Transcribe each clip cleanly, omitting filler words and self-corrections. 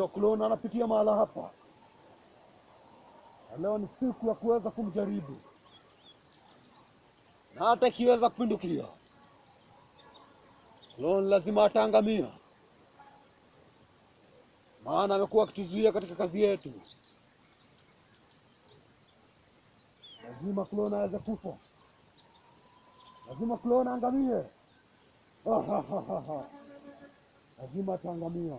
Clone anapitia mahala hapa. Leo ni siku ya kuweza kumjaribu, na hata ikiweza kupindukia, Clone lazima ataangamia, maana amekuwa akituzuia katika kazi yetu. Lazima Clone aweze kufa, lazima Clone aangamie. Lazima ataangamia.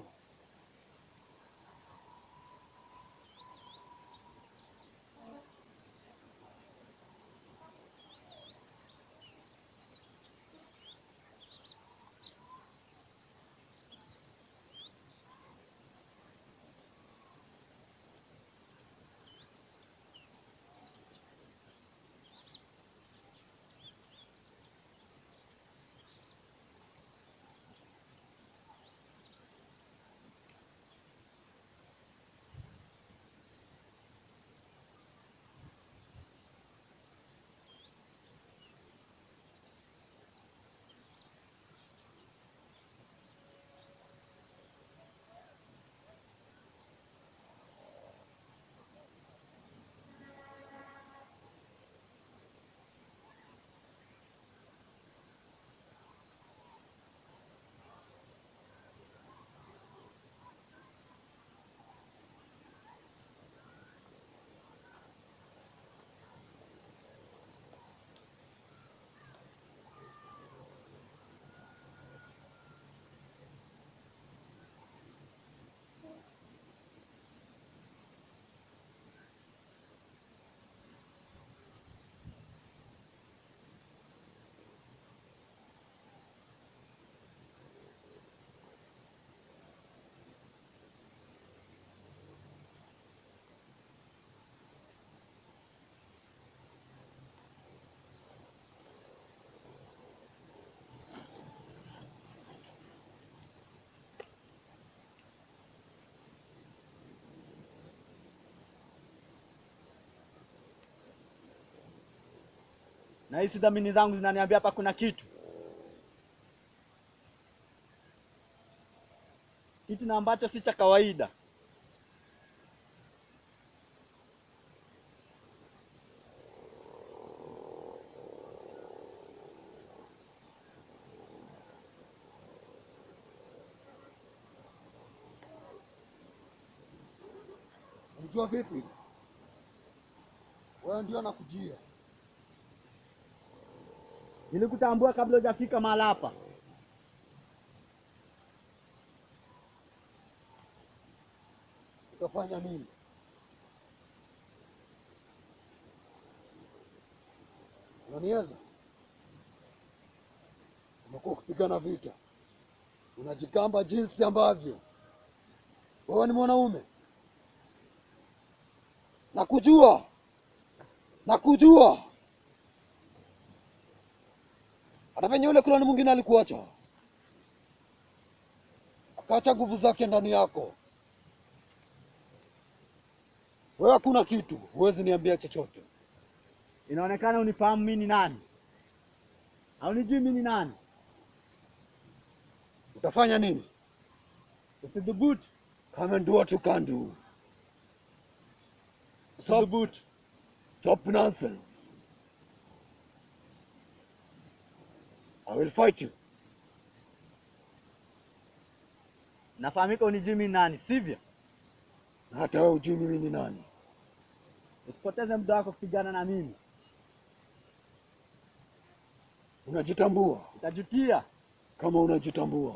Na hizi dhamini zangu zinaniambia hapa kuna kitu na ambacho si cha kawaida. Unajua vipi? Wewe ndio nakujia. Nilikutambua kabla hujafika mahali hapa. Utafanya nini? Unaniweza? Umekuwa kupigana vita, unajikamba jinsi ambavyo wewe ni mwanaume. Nakujua. Hata venye yule Clone mwingine alikuacha, akaacha nguvu zake ndani yako. Wewe hakuna kitu, huwezi niambia chochote. Inaonekana unifahamu mimi ni nani. Haunijui mimi ni nani. Utafanya nini? Usidhubutu. Come and do what you can do. Usidhubutu. Stop nonsense. I will fight you. Nafahamika unijui mimi nani, sivyo? Na hata wewe hujui mimi ni nani. Usipoteze muda wako kupigana na mimi. Unajitambua? Utajutia kama unajitambua.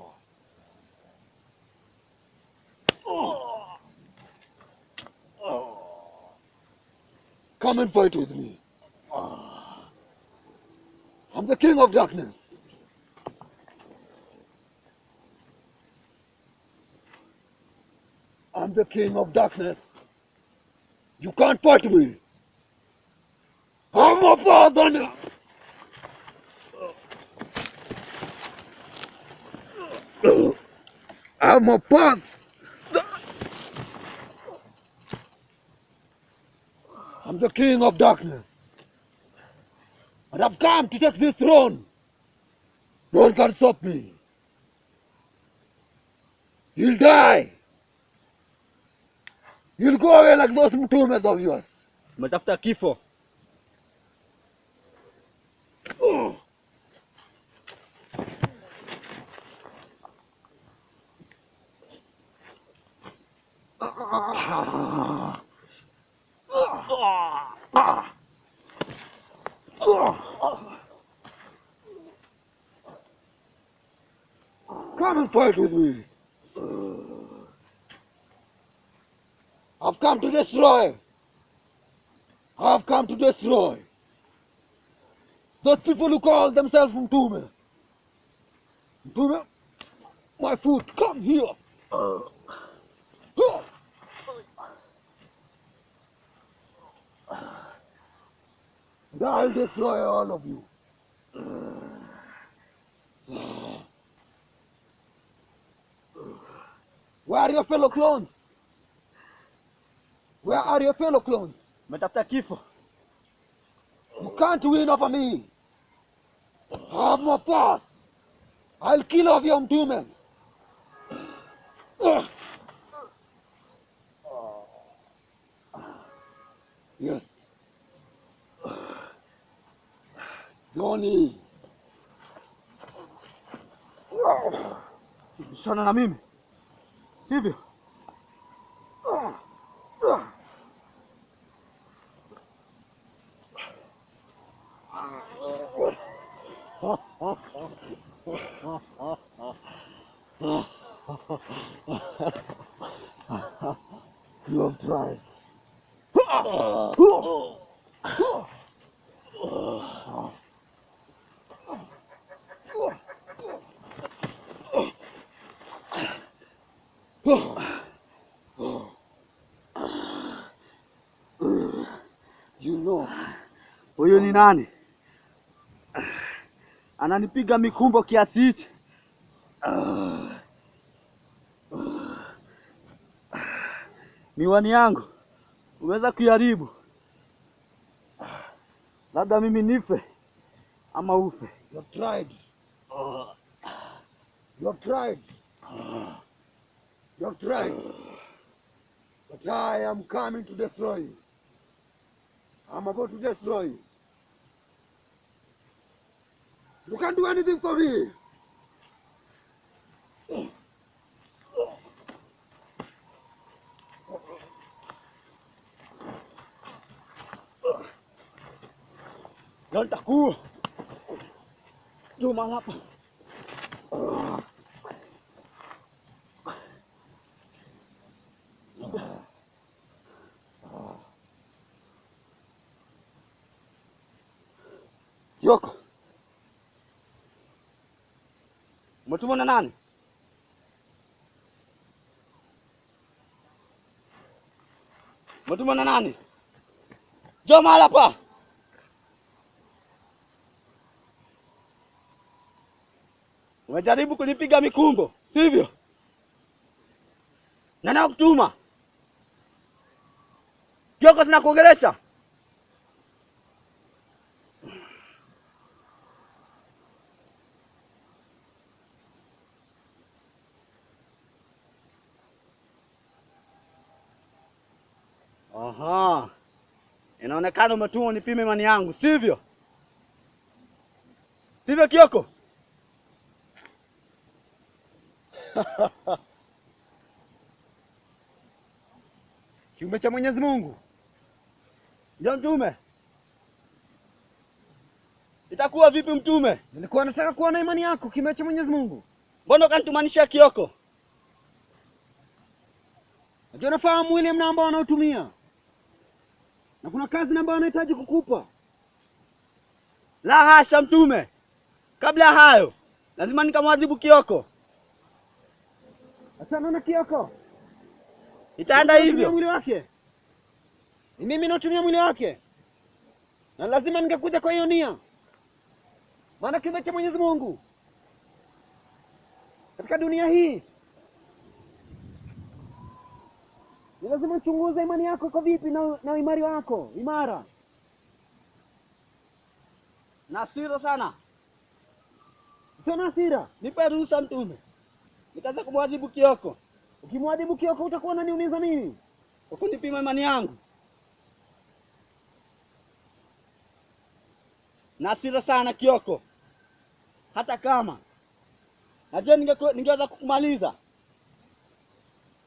Come and fight with me. I'm the king of darkness. I'm the king of darkness. You can't fight me. I'm a father. I'm a past. I'm the king of darkness. And I've come to take this throne. No one can stop me. You'll die. You'll go away like those mtumes of yours. Umetafuta kifo. Come and fight with me. I've come to destroy. I've come to destroy those people who call themselves Mtume. Mtume, my foot, come here. And I'll destroy all of you. Where are your fellow clones? Where are your fellow clones? Umetafuta kifo. You can't win over me. I have more power. I'll kill off your Mtumes. Yes. Johnny. Bishana na mimi. Sivyo? You have tried. You know. Huyu ni nani? Ananipiga mikumbo kiasi hichi. Miwani yangu umeweza kuiharibu. Labda mimi nife ama ufe. You have tried. You have tried. You have tried. But I am coming to destroy you. I'm about to destroy you. You can't do anything for me. Leo nitakuua. Juma hapa. Kioko. Umetumwa na nani? Umetumwa na nani? Njoo mahali hapa. Umejaribu kunipiga mikumbo, sivyo? Nani akutuma? Kioko, sina kuongelesha. Aha. Inaonekana umetumwa unipime imani yangu, sivyo? Sivyo Kioko? Kiumbe cha Mwenyezi Mungu. Ndio mtume. Itakuwa vipi mtume? Nilikuwa nataka kuona imani yako, kiumbe cha Mwenyezi Mungu. Mbona kanitumanisha Kioko? Najua nafahamu ile mna ambao wanaotumia. Na kuna kazi ambayo wanahitaji kukupa. La hasha mtume. Kabla ya hayo, lazima nikamwadhibu Kioko. Achana na Kioko. Itaenda hivyo. Mwili wake. Ni mimi natumia mwili wake. Na lazima ningekuja kwa hiyo nia. Maana kiumbe cha Mwenyezi Mungu katika dunia hii ni lazima uchunguze imani yako iko vipi na imani wako imara. Na hasira sana. Sio na hasira. Nipe ruhusa mtume. Nitaanza kumwadhibu Kioko. Ukimwadhibu Kioko utakuwa unaniumiza mimi. kwa kunipima imani yangu. Na hasira sana Kioko. Hata kama najua ningeweza kukumaliza,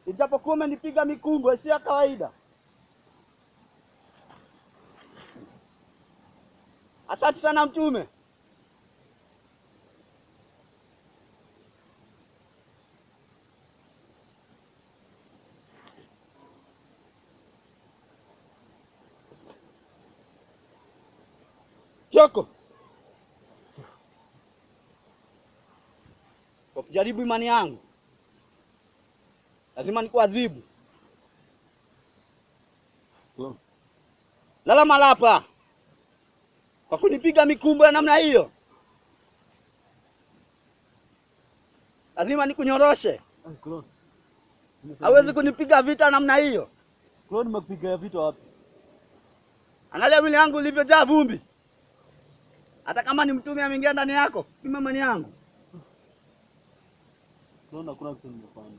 ijapokuwa umenipiga mikumbo si ya kawaida. Asante sana Mtume. Kioko, kwa kujaribu imani yangu lazima nikuadhibu. Lala malapa kwa kunipiga mikumbo ya namna hiyo. Lazima nikunyoroshe. Hawezi kunipiga vita namna hiyo. Klon, nimekupiga vita wapi? Angalia mwili wangu ulivyojaa vumbi. Hata kama ni Mtume ameingia ndani yako, pima imani yangu. Klon, hakuna kitu nimefanya.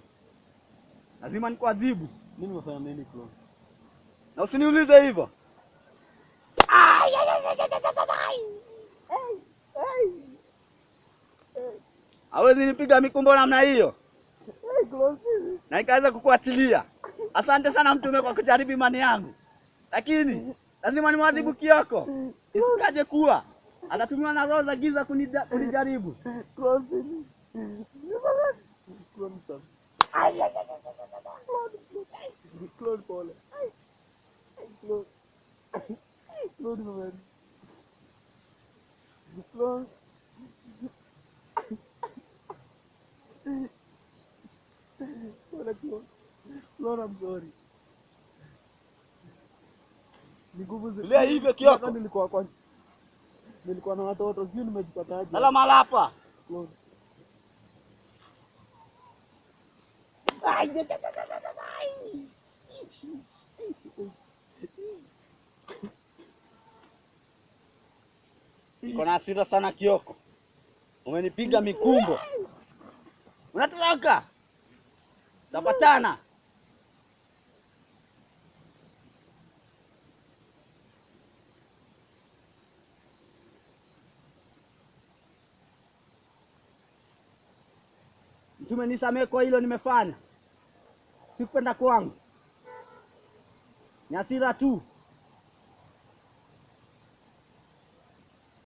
Lazima nikuadhibu. Mimi nimefanya nini Klon? Na usiniulize hivyo. Hawezi nipiga mikumbo namna hiyo. Na ikaweza kukuachilia. Asante sana Mtume kwa kujaribu imani yangu. Lakini lazima nimwadhibu Kioko. Isikaje kuwa atatumiwa na roho za giza kunijaribu. I'm sorry. Lea hivyo Kioko. Nilikuwa na watoto, sio nimejipataje. Lala malapa. Niko na hasira sana Kioko. Umenipiga mikumbo. Unatoroka. Tapatana. Mtume nisamehe kwa hilo nimefanya. Sikupenda kwangu. Ni hasira tu.